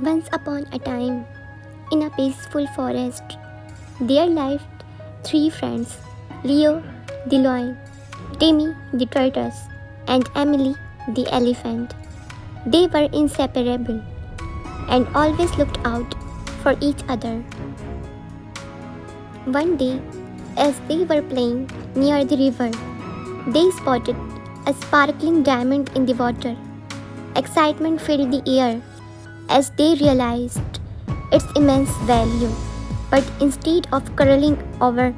Once upon a time, in a peaceful forest, there lived three friends: Leo the lion, Timmy the tortoise, and Emily the elephant. They were inseparable and always looked out for each other. One day, as they were playing near the river, they spotted a sparkling diamond in the water. Excitement filled the air as they realized its immense value. But instead of quarreling over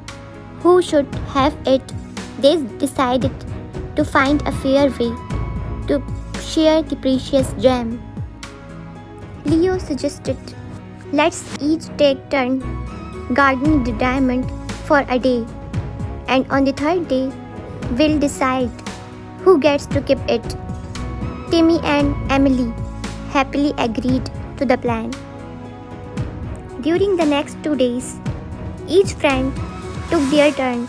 who should have it, they decided to find a fair way to share the precious gem. Leo suggested, let's each take turn guarding the diamond for a day, and on the third day, we'll decide who gets to keep it. Timmy and Emily happily agreed to the plan. During the next 2 days, each friend took their turn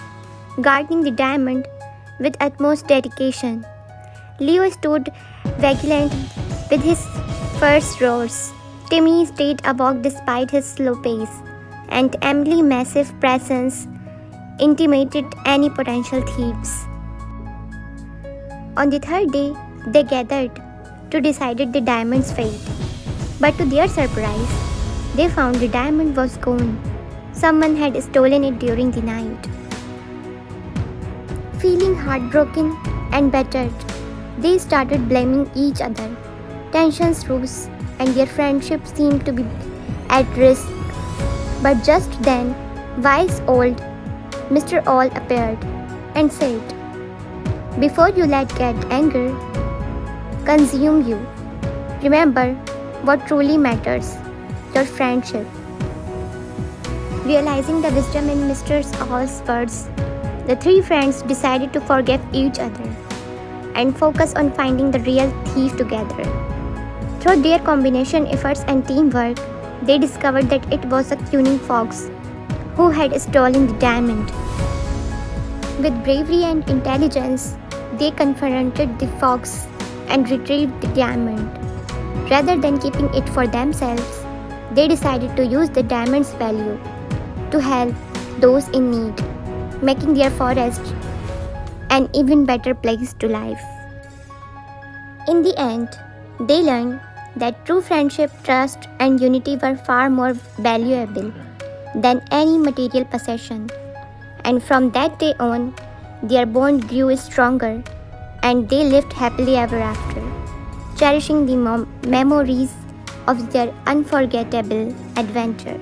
guarding the diamond with utmost dedication. Leo stood vigilant with his first roars. Timmy stayed awake despite his slow pace, and Emily's massive presence intimidated any potential thieves. On the third day, they gathered to decide the diamond's fate. But to their surprise, they found the diamond was gone. Someone had stolen it during the night. Feeling heartbroken and battered, they started blaming each other. Tensions rose, and their friendship seemed to be at risk. But just then, wise old Mr. All appeared and said, before you let get anger consume you, remember what truly matters, your friendship. Realizing the wisdom in Mr. All's words, the three friends decided to forgive each other and focus on finding the real thief together. Through their combination efforts and teamwork, they discovered that it was a cunning fox who had stolen the diamond. With bravery and intelligence, they confronted the fox and retrieved the diamond. Rather than keeping it for themselves, they decided to use the diamond's value to help those in need, making their forest an even better place to live. In the end, they learned that true friendship, trust, and unity were far more valuable than any material possession. And from that day on, their bond grew stronger and they lived happily ever after, cherishing the memories of their unforgettable adventure.